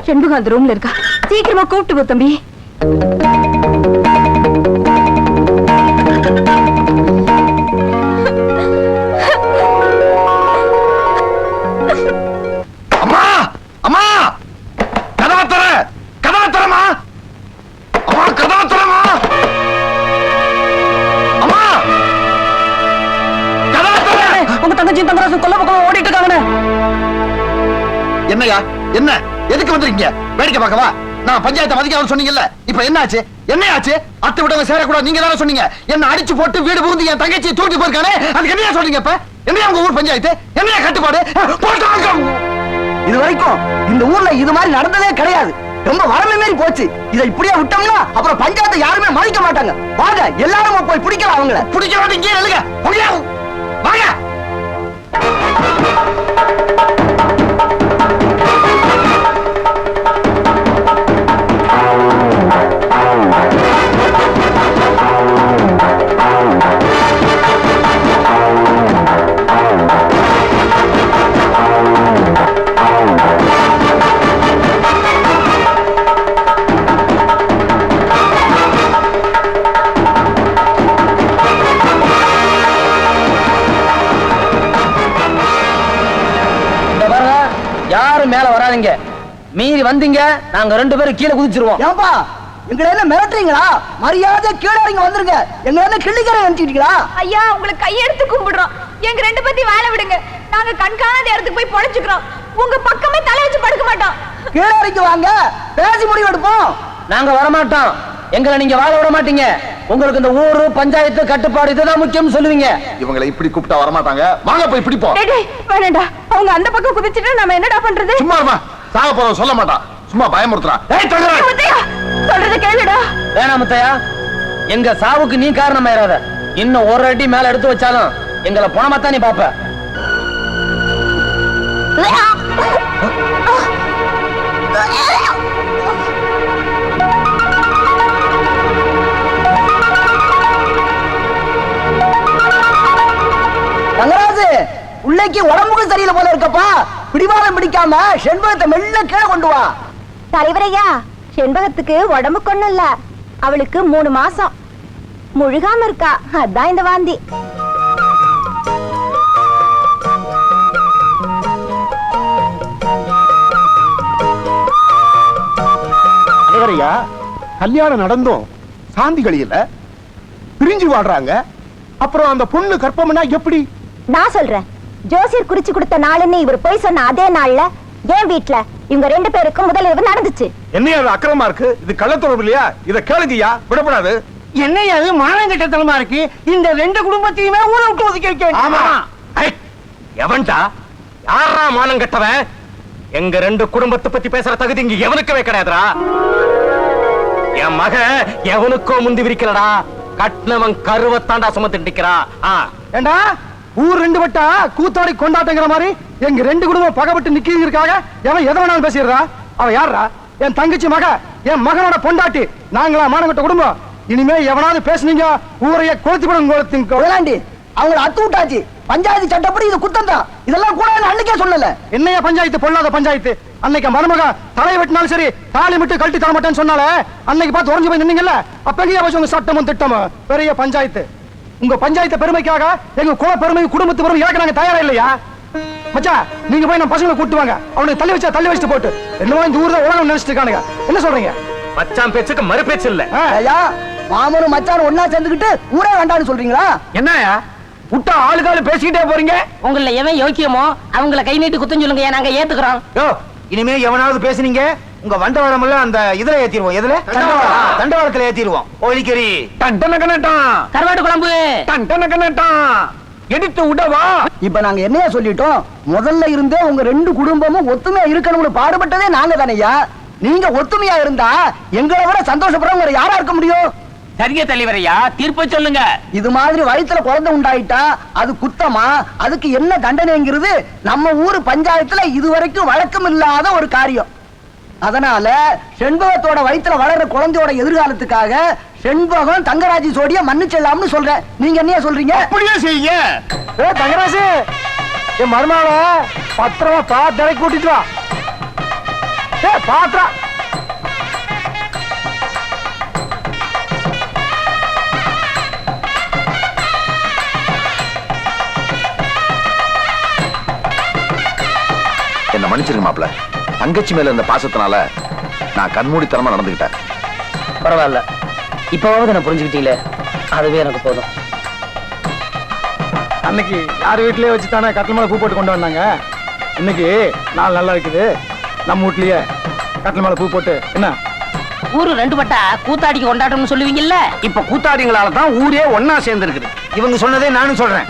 செண்பகம் அந்த ரூம்ல இருக்கா, சீக்கிரமா கூப்பிட்டு போ தம்பி. அம்மா அம்மா கதாத்தர கதாத்தரமா அம்மா கதாத்தரமா அம்மா கதாத்தர உங்க தங்கச்சி தங்கராசு கொல்ல பக்கம் ஓடிட்டு இருக்காங்கண்ணே. என்னையா என்ன எதுக்கு வந்திருக்கீங்க? வேடிக்கை பார்க்கவா? நான் பஞ்சாயத்தை மதிக்காத சொன்னீங்கல்ல, இப்ப என்ன ஆச்சு? என்ன ஆச்சு? அத்தை விட்டவங்க சேரக்கூடாது நீங்க தானே சொன்னீங்க. என்ன அடிச்சு போட்டு வீடு புகுந்து என் தங்கச்சியை தூக்கி போயிருக்கானே, அதுக்கு என்னையா சொல்றீங்க? இப்ப என்னையா உங்க ஊர் பஞ்சாயத்து? என்னையா கட்டுப்பாடு? இது வரைக்கும் இந்த ஊர்ல இது மாதிரி நடந்ததே கிடையாது. ரொம்ப வரமே மாரி போச்சு. இதை இப்படியே விட்டோம்னா அப்புறம் பஞ்சாயத்தை யாருமே மதிக்க மாட்டாங்க. வாங்க எல்லாரும் போய் பிடிக்கலாம். அவங்கள பிடிக்க மாட்டீங்க. எழுங்க வாங்க. யாரும் மேல வராதீங்க. மீறி வந்தீங்க நாங்க 2 பேரும் கீழே குதிச்சிருவோம். ஏப்பா எங்களை என்ன மிரட்டுறீங்களா? மரியாதை கீழே இறங்கி வந்துருங்க. எங்களை என்ன கிள்ளிக்கரை அனுப்பிச்சிட்டீங்களா? ஐயா உங்களுக்கு கையெடுத்து கும்பிடுறோம். எங்க 2 பேத்தையும் வாழ விடுங்க. நாங்க கண்காணாத இடத்துக்கு போய் பொழைச்சுக்கிறோம். உங்க பக்கமே தலை வச்சு படுக்க மாட்டோம். கீழே இறங்கி வாங்க, பேசி முடிவு எடுப்போம். நாங்க வரமாட்டோம். எங்களை நீங்க வாழ விட மாட்டீங்க. உங்களுக்கு இந்த ஊரு பஞ்சாயத்து கட்டுப்பாடு இதுதான் முக்கியம் சொல்லுவீங்க. இவங்களை இப்படி கூப்பிட்டா வரமாட்டாங்க. வாங்க போய் பிடிப்போம். வேணாண்டா, அவங்க அந்த பக்கம் குதிச்சுட்டு நம்ம என்னடா பண்றது? சும்மா இருமா. சாக போறவ சொல்ல மாட்டான், சும்மா பயமுறுத்துறான். சொல்றது கேளுடா. வேணாம் முத்தையா, எங்க சாவுக்கு நீ காரணமாயிராத. இன்னும் ஒரு அடி மேல எடுத்து வச்சாலும் எங்களை பணமாத்தான் நீ பாப்ப. தங்கராஜு, உள்ளேக்கு உடம்புக்கு சரியில்லை போல இருக்கப்பா. பிடிவாதம் பிடிக்காம செண்பகத்தை மெல்ல கீழே கொண்டு வா. தலைவரையா, செண்பகத்துக்கு உடம்பு கொண்ணும் இல்ல, அவளுக்கு 3 மாசம் முழுகாம இருக்கா. அதான் இந்த வாந்தி. தலைவரையா, கல்யாணம் நடந்தும் சாந்தி கழியல, பிரிஞ்சு வாழ்றாங்க. அப்புறம் அந்த பொண்ணு கற்பம்னா எப்படி? நான் சொல்றேன். ஜோசியர் குறிச்சு கொடுத்த நாளுன்னு இவர் போய் சொன்ன அதே நாள்ல என் வீட்டுல இவங்க 2 பேருக்கும் முதலிரவு நடந்துச்சு. என்னையா அது அக்கிரமா இருக்கு? இது கள்ளத்தொடர்பு இல்லையா? இத கேளுங்கய்யா, விடப்படாது. என்னையா அது மானங்கட்டத்தனமா இருக்கு? இந்த 2 குடும்பத்தையுமே ஊரை விட்டு ஒதுக்கி வைக்க. ஆமா. எவன்டா? யாரா மானம் கட்டவன்? எங்க 2 குடும்பத்தை பத்தி பேசுற தகுதி இங்க எவனுக்கவே கிடையாதுடா. என் மக எவனுக்கோ முந்தி விரிக்கலடா. கட்னவன் கருவத்தாண்டா சுமந்து நிக்கிறா. ஏண்டா ஊர் 2 வட்டா கூத்தாடி கொண்டாட்டங்கிற மாதிரி எங்க 2 குடும்பம் பகைப்பட்டு நிக்கிறதுக்காக எவன் எதை வேணாலும் பேசிடுறா? அவன் யாரா? என் தங்கச்சி மக, என் மகனோட பொண்டாட்டி. நாங்களா மானங்கட்ட குடும்பம்? இனிமே எவனாவது பேசுனீங்க ஊரைய கொளுத்தி விடுங்க. அவங்களை அத்து விட்டாச்சு. பஞ்சாயத்து சட்டப்படி இது குத்தம் தான். இதெல்லாம் கூட அன்னைக்கே சொல்லல. என்னையா பஞ்சாயத்து பொல்லாத பஞ்சாயத்து? அன்னைக்கு மருமக தலை வெட்டினாலும் சரி தாலி விட்டு கழட்டி தர மாட்டேன்னு சொன்னால அன்னைக்கு பார்த்து உறைஞ்சு போய் நின்னீங்கல்ல, அப்ப எங்கேயா போச்சு உங்க சட்டமும் திட்டமும்? பெரிய பஞ்சாயத்து. உங்க பஞ்சாயத்து பெருமைக்காக எங்க குல பெருமை குடும்பத்து பெருமை இழக்க நாங்க தயாரா இல்லையா? மச்சா, நீங்க போய் நம்ம பசங்களை கூட்டு வாங்க. அவனுக்கு தள்ளி வச்சா தள்ளி வச்சுட்டு போட்டு என்னவோ இந்த ஊர்ல உலகம் நினைச்சிட்டு இருக்கானுங்க. என்ன சொல்றீங்க? மச்சான் பேச்சுக்கு மறு பேச்சு இல்ல. மாமனும் மச்சானும் ஒன்னா சேர்ந்துக்கிட்டு ஊரே வேண்டாம்னு சொல்றீங்களா? என்னயா விட்டா ஆளுகாலு பேசிக்கிட்டே போறீங்க? உங்கள எவன் யோக்கியமோ அவங்கள கை நீட்டி குத்தம் சொல்லுங்க, நாங்க ஏத்துக்கிறோம். இனிமே எவனாவது பேசுனீங்க உங்க வண்டவாளம் எல்லாம் அந்த இதுல ஏத்திடுவோம். எதுல? தண்டவாளத்துல ஏத்திடுவோம். ஓலிக்கறி டண்டனகனட்டான், கருவாடு குழம்பு டண்டனகனட்டான் எடுத்து விடவா. இப்ப நாங்க என்னையா சொல்லிட்டோம்? முதல்ல இருந்தே உங்க 2 குடும்பமும் ஒத்துமையா இருக்கணும்னு பாடுபட்டதே நாங்க தானையா. நீங்க ஒத்துமையா இருந்தா எங்களை விட சந்தோஷப்படுறவங்க யாரா இருக்க முடியும்? சரிங்க தலைவரையா, தீர்ப்பு சொல்லுங்க. இது மாதிரி வயித்துல குழந்தை உண்டாயிட்டா அது குத்தமா? அதுக்கு என்ன தண்டனைங்கிறது நம்ம ஊரு பஞ்சாயத்துல இதுவரைக்கும் வழக்கம் இல்லாத ஒரு காரியம். அதனால செண்பகத்தோட வயித்துல வளர்ற குழந்தையோட எதிர்காலத்துக்காக செண்பகம் தங்கராஜி சோடிய மன்னிச்செல்லாம்னு சொல்றேன். நீங்க என்ன சொல்றீங்க? அப்படியே செய்யுங்க. தங்கராஜு, என் மருமகளை பத்திரமா பார்த்து கூட்டிட்டு வா. பாத்ரா என்ன மன்னிச்சிருங்க மாப்ள. தங்கச்சி மேல இருந்த பாசத்தினால நான் கண்மூடித்தனமா நடந்துகிட்டேன். பரவாயில்ல, இப்பவாவது என்ன புரிஞ்சுக்கிட்டீங்களே, அதுவே எனக்கு போதும். அன்னைக்கு யார் வீட்லயே வச்சு தானே கட்டில் மேல பூ போட்டு கொண்டு வந்தாங்க. இன்னைக்கு நாள் நல்லா இருக்குது, நம்ம வீட்லயே கட்டில் மேல பூ போட்டு என்ன ஊரு ரெண்டு பட்டா கூத்தாடிக்கு கொண்டாட்டம்னு சொல்லுவீங்கல்ல. இப்ப கூத்தாடிங்களால தான் ஊரே ஒன்னா சேர்ந்து இருக்குது. இவங்க சொன்னதே நானும் சொல்றேன்.